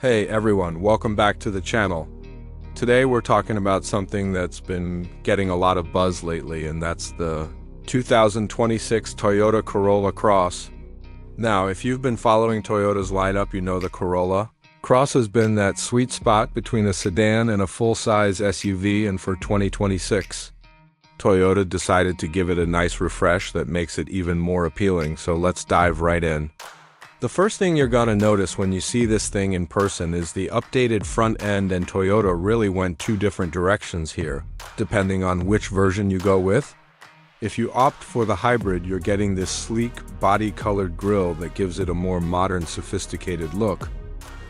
Hey everyone, welcome back to the channel. Today we're talking about something that's been getting a lot of buzz lately, and that's the 2026 Toyota Corolla Cross. Now, if you've been following Toyota's lineup, you know the Corolla Cross has been that sweet spot between a sedan and a full-size SUV, and for 2026, Toyota decided to give it a nice refresh that makes it even more appealing, so let's dive right in. The first thing you're gonna notice when you see this thing in person is the updated front end, and Toyota really went two different directions here, depending on which version you go with. If you opt for the hybrid, you're getting this sleek, body-colored grille that gives it a more modern, sophisticated look.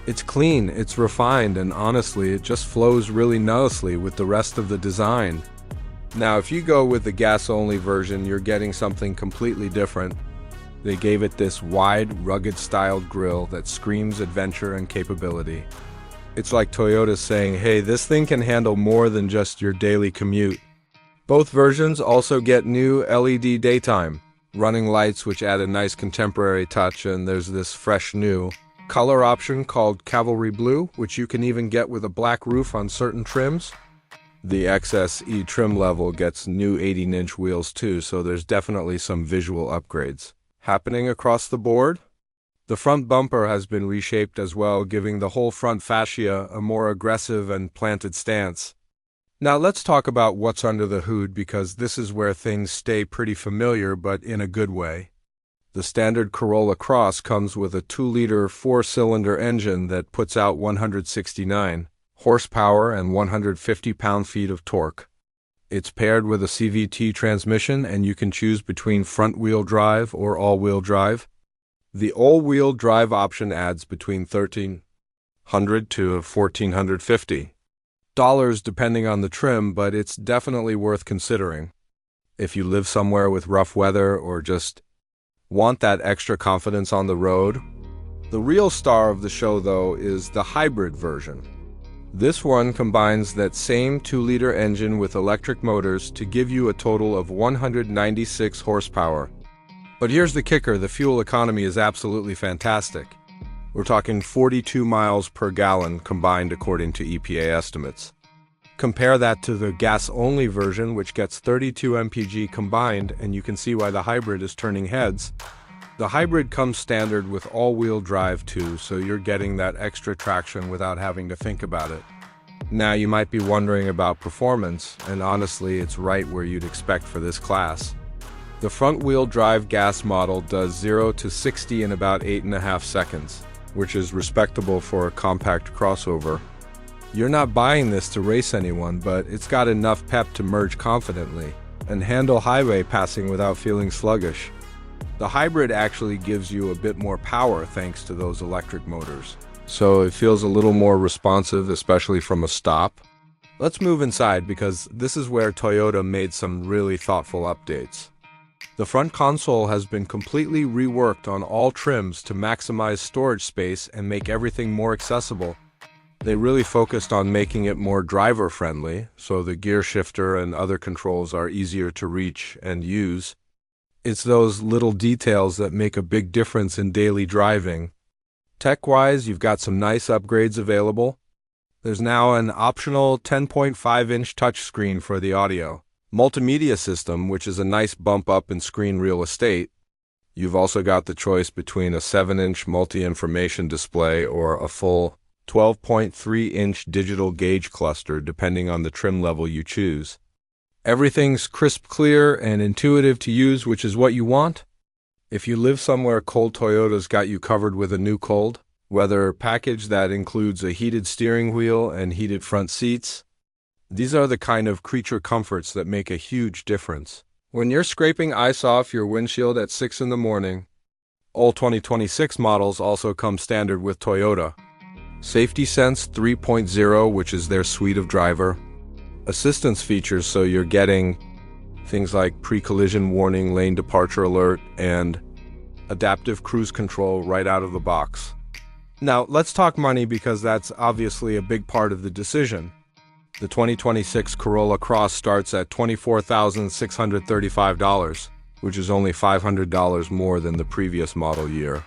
It's clean, it's refined, and honestly, it just flows really nicely with the rest of the design. Now, if you go with the gas-only version, you're getting something completely different. They gave it this wide, rugged-styled grille that screams adventure and capability. It's like Toyota's saying, hey, this thing can handle more than just your daily commute. Both versions also get new LED daytime running lights, which add a nice contemporary touch, and there's this fresh new color option called Cavalry Blue, which you can even get with a black roof on certain trims. The XSE trim level gets new 18-inch wheels too, so there's definitely some visual upgrades happening across the board. The front bumper has been reshaped as well, giving the whole front fascia a more aggressive and planted stance. Now let's talk about what's under the hood, because this is where things stay pretty familiar, but in a good way. The standard Corolla Cross comes with a 2-liter 4-cylinder engine that puts out 169 horsepower and 150 pound-feet of torque. It's paired with a CVT transmission, and you can choose between front-wheel drive or all-wheel drive. The all-wheel drive option adds between $1,300 to $1,450 depending on the trim, but it's definitely worth considering if you live somewhere with rough weather or just want that extra confidence on the road. The real star of the show, though, is the hybrid version. This one combines that same 2-liter engine with electric motors to give you a total of 196 horsepower. But here's the kicker, the fuel economy is absolutely fantastic. We're talking 42 miles per gallon combined according to EPA estimates. Compare that to the gas-only version, which gets 32 mpg combined, and you can see why the hybrid is turning heads. The hybrid comes standard with all-wheel drive too, so you're getting that extra traction without having to think about it. Now, you might be wondering about performance, and honestly, it's right where you'd expect for this class. The front-wheel drive gas model does 0 to 60 in about 8.5 seconds, which is respectable for a compact crossover. You're not buying this to race anyone, but it's got enough pep to merge confidently and handle highway passing without feeling sluggish. The hybrid actually gives you a bit more power thanks to those electric motors, so it feels a little more responsive, especially from a stop. Let's move inside, because this is where Toyota made some really thoughtful updates. The front console has been completely reworked on all trims to maximize storage space and make everything more accessible. They really focused on making it more driver-friendly, so the gear shifter and other controls are easier to reach and use. It's those little details that make a big difference in daily driving. Tech-wise, you've got some nice upgrades available. There's now an optional 10.5-inch touchscreen for the audio multimedia system, which is a nice bump up in screen real estate. You've also got the choice between a 7-inch multi-information display or a full 12.3-inch digital gauge cluster, depending on the trim level you choose. Everything's crisp, clear, and intuitive to use, which is what you want. If you live somewhere cold, Toyota's got you covered with a new cold weather package that includes a heated steering wheel and heated front seats. These are the kind of creature comforts that make a huge difference when you're scraping ice off your windshield at 6 in the morning. All 2026 models also come standard with Toyota Safety Sense 3.0, which is their suite of driver assistance features, so you're getting things like pre-collision warning, lane departure alert, and adaptive cruise control right out of the box. Now, let's talk money, because that's obviously a big part of the decision. The 2026 Corolla Cross starts at $24,635. which is only $500 more than the previous model year.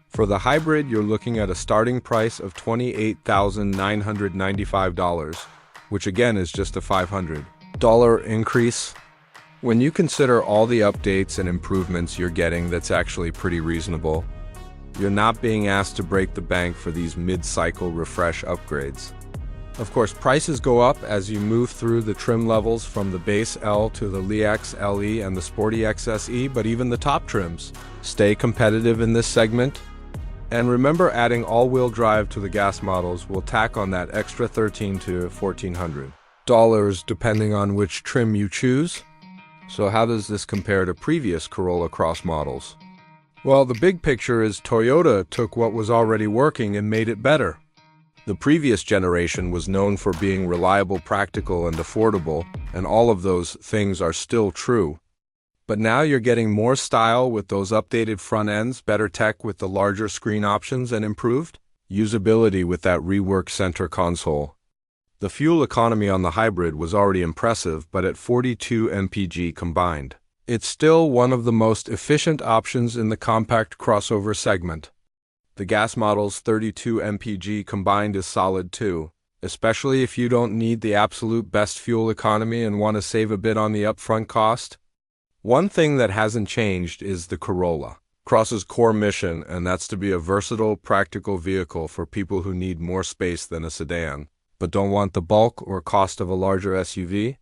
For the hybrid, you're looking at a starting price of $28,995, which again is just a $500 increase. When you consider all the updates and improvements you're getting, that's actually pretty reasonable. You're not being asked to break the bank for these mid-cycle refresh upgrades. Of course, prices go up as you move through the trim levels from the base L to the LX, LE, and the Sporty XSE, but even the top trims stay competitive in this segment. And remember, adding all-wheel drive to the gas models will tack on that extra $1,300 to $1,400 depending on which trim you choose. So how does this compare to previous Corolla Cross models? Well, the big picture is Toyota took what was already working and made it better. The previous generation was known for being reliable, practical, and affordable, and all of those things are still true. But now you're getting more style with those updated front ends, better tech with the larger screen options, and improved usability with that reworked center console. The fuel economy on the hybrid was already impressive, but at 42 mpg combined, it's still one of the most efficient options in the compact crossover segment. The gas model's 32 mpg combined is solid too, especially if you don't need the absolute best fuel economy and want to save a bit on the upfront cost. One thing that hasn't changed is the Corolla Cross's core mission, and that's to be a versatile, practical vehicle for people who need more space than a sedan, but don't want the bulk or cost of a larger SUV.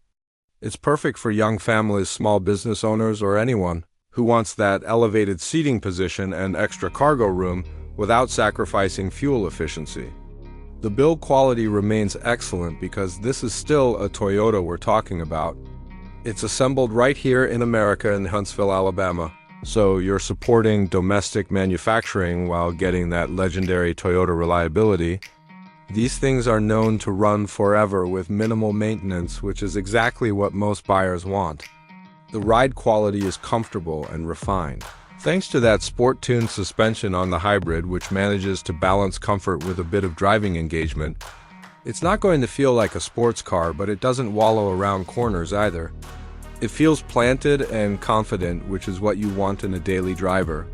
It's perfect for young families, small business owners, or anyone who wants that elevated seating position and extra cargo room without sacrificing fuel efficiency. The build quality remains excellent because this is still a Toyota we're talking about. It's assembled right here in America in Huntsville, Alabama, so you're supporting domestic manufacturing while getting that legendary Toyota reliability. These things are known to run forever with minimal maintenance, which is exactly what most buyers want. The ride quality is comfortable and refined, thanks to that sport-tuned suspension on the hybrid, which manages to balance comfort with a bit of driving engagement. It's not going to feel like a sports car, but it doesn't wallow around corners either. It feels planted and confident, which is what you want in a daily driver.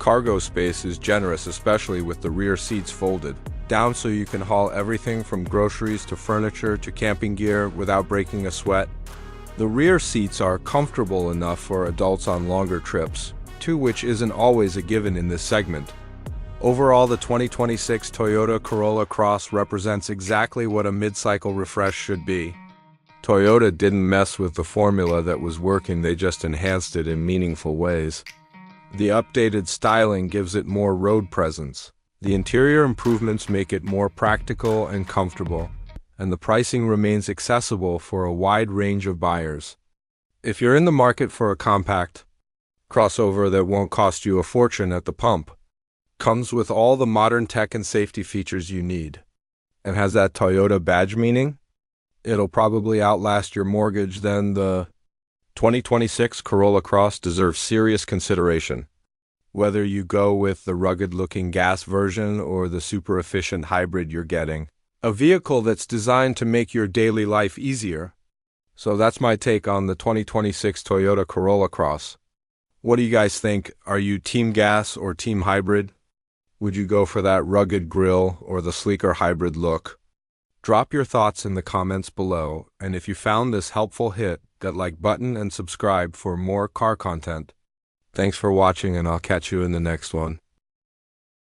Cargo space is generous, especially with the rear seats folded down so you can haul everything from groceries to furniture to camping gear without breaking a sweat. The rear seats are comfortable enough for adults on longer trips, too, which isn't always a given in this segment. Overall, the 2026 Toyota Corolla Cross represents exactly what a mid-cycle refresh should be. Toyota didn't mess with the formula that was working, they just enhanced it in meaningful ways. The updated styling gives it more road presence. The interior improvements make it more practical and comfortable, and the pricing remains accessible for a wide range of buyers. If you're in the market for a compact crossover that won't cost you a fortune at the pump, comes with all the modern tech and safety features you need, and has that Toyota badge meaning, it'll probably outlast your mortgage, then the 2026 Corolla Cross deserves serious consideration. Whether you go with the rugged-looking gas version or the super-efficient hybrid, you're getting a vehicle that's designed to make your daily life easier. So that's my take on the 2026 Toyota Corolla Cross. What do you guys think? Are you team gas or team hybrid? Would you go for that rugged grille or the sleeker hybrid look? Drop your thoughts in the comments below, and if you found this helpful, hit that like button and subscribe for more car content. Thanks for watching, and I'll catch you in the next one.